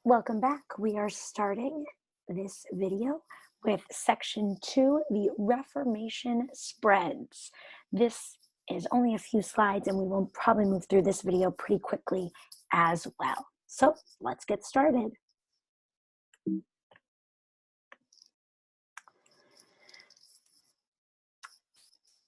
Welcome back. We are starting this video with section 2, the Reformation spreads. This is only a few slides and we will probably move through this video pretty quickly as well. So let's get started.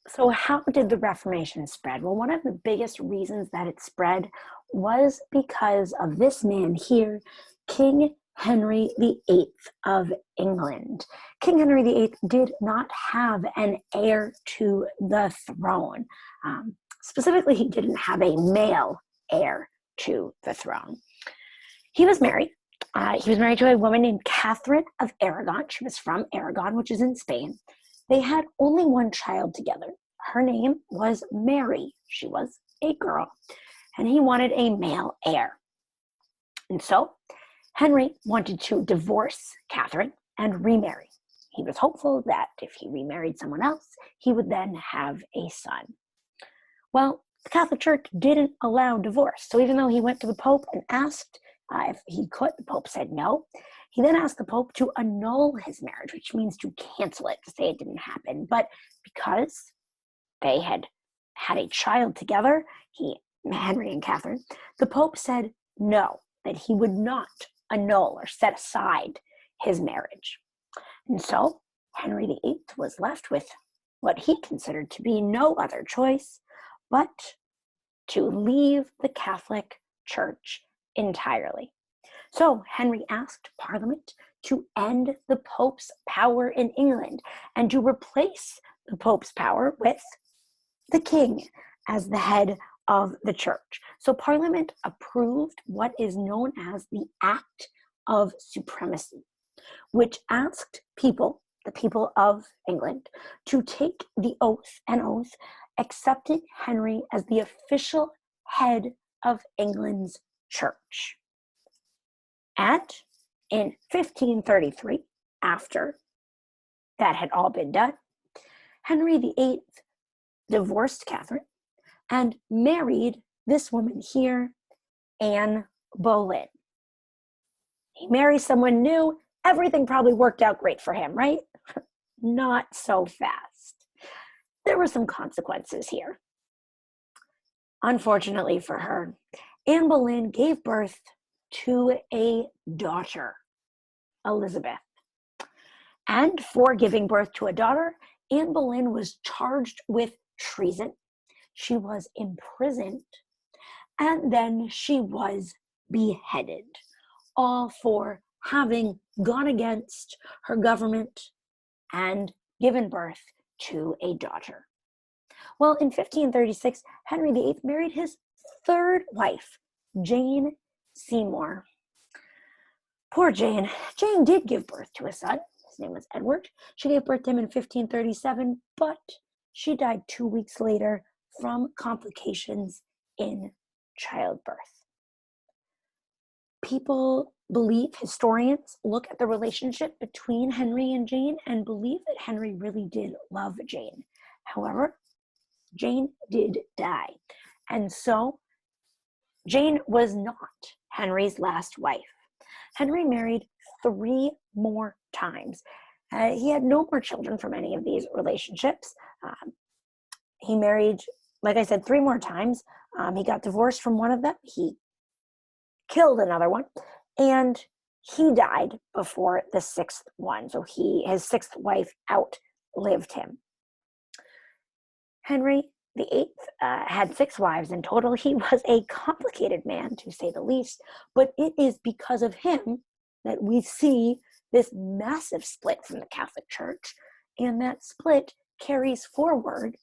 So how did the Reformation spread? Well, one of the biggest reasons that it spread was because of this man here, King Henry VIII of England. King Henry VIII did not have an heir to the throne. Specifically, he didn't have a male heir to the throne. He was married. He was married to a woman named Catherine of Aragon. She was from Aragon, which is in Spain. They had only one child together. Her name was Mary. She was a girl, and he wanted a male heir. And so Henry wanted to divorce Catherine and remarry. He was hopeful that if he remarried someone else, he would then have a son. Well, the Catholic Church didn't allow divorce. So even though he went to the Pope and asked if he could, the Pope said no. He then asked the Pope to annul his marriage, which means to cancel it, to say it didn't happen. But because they had a child together, Henry and Catherine, the Pope said no, that he would not annul or set aside his marriage. And so Henry VIII was left with what he considered to be no other choice but to leave the Catholic Church entirely. So Henry asked Parliament to end the Pope's power in England and to replace the Pope's power with the king as the head of the church. So Parliament approved what is known as the Act of Supremacy, which asked people, the people of England, to take the oath accepting Henry as the official head of England's church. And in 1533, after that had all been done, Henry VIII divorced Catherine and married this woman here, Anne Boleyn. He marries someone new. Everything probably worked out great for him, right? Not so fast. There were some consequences here. Unfortunately for her, Anne Boleyn gave birth to a daughter, Elizabeth. And for giving birth to a daughter, Anne Boleyn was charged with treason. She was imprisoned, and then she was beheaded, all for having gone against her government and given birth to a daughter. Well, in 1536, Henry VIII married his third wife, Jane Seymour. Poor Jane. Jane did give birth to a son. His name was Edward. She gave birth to him in 1537, but she died 2 weeks later from complications in childbirth. People believe, historians look at the relationship between Henry and Jane and believe that Henry really did love Jane. However, Jane did die. And so Jane was not Henry's last wife. Henry married 3 more times. He had no more children from any of these relationships. He married, like I said, 3 more times. He got divorced from one of them. He killed another one. And he died before the 6th one. So his 6th wife outlived him. Henry VIII had 6 wives in total. He was a complicated man, to say the least. But it is because of him that we see this massive split from the Catholic Church. And that split carries forward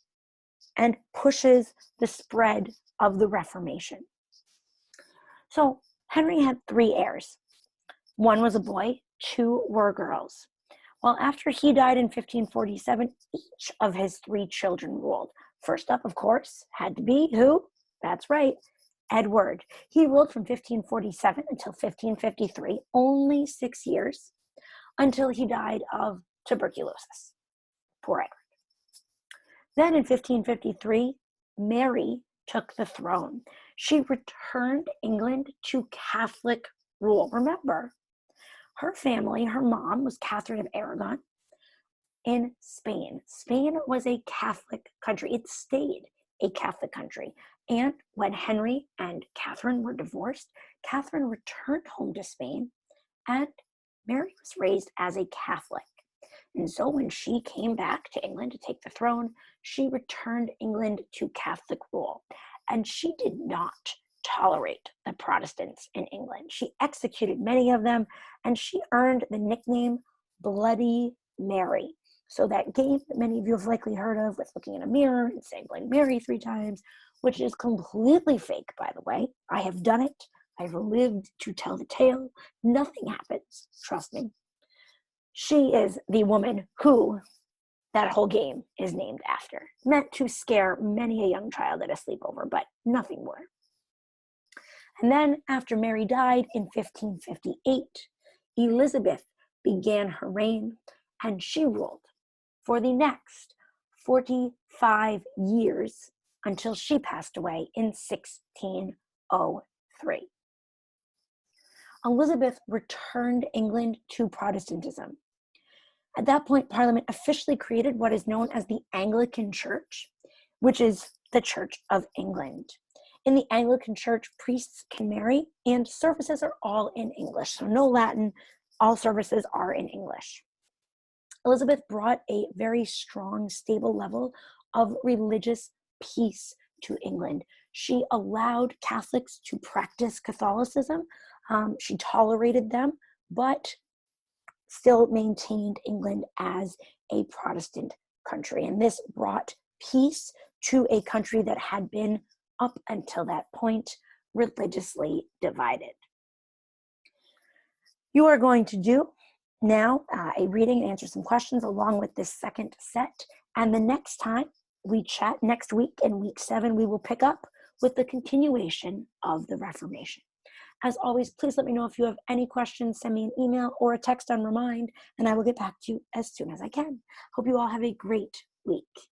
and pushes the spread of the Reformation. So Henry had 3 heirs. 1 was a boy, 2 were girls. Well, after he died in 1547, each of his 3 children ruled. First up, of course, had to be who? That's right, Edward. He ruled from 1547 until 1553, only 6 years, until he died of tuberculosis. Poor Edward. Then in 1553, Mary took the throne. She returned England to Catholic rule. Remember, her family, her mom was Catherine of Aragon in Spain. Spain was a Catholic country. It stayed a Catholic country. And when Henry and Catherine were divorced, Catherine returned home to Spain, and Mary was raised as a Catholic. And so when she came back to England to take the throne, she returned England to Catholic rule. And she did not tolerate the Protestants in England. She executed many of them, and she earned the nickname Bloody Mary. So that game that many of you have likely heard of with looking in a mirror and saying Bloody Mary 3 times, which is completely fake, by the way. I have done it. I've lived to tell the tale. Nothing happens. Trust me. She is the woman who that whole game is named after. Meant to scare many a young child at a sleepover, but nothing more. And then after Mary died in 1558, Elizabeth began her reign, and she ruled for the next 45 years until she passed away in 1603. Elizabeth returned England to Protestantism. At that point, Parliament officially created what is known as the Anglican Church, which is the Church of England. In the Anglican Church, priests can marry, and services are all in English. So no Latin, all services are in English. Elizabeth brought a very strong, stable level of religious peace to England. She allowed Catholics to practice Catholicism. She tolerated them, but still maintained England as a Protestant country. And this brought peace to a country that had been, up until that point, religiously divided. You are going to do now a reading and answer some questions along with this second set. And the next time we chat, next week in week 7, we will pick up with the continuation of the Reformation. As always, please let me know if you have any questions. Send me an email or a text on Remind, and I will get back to you as soon as I can. Hope you all have a great week.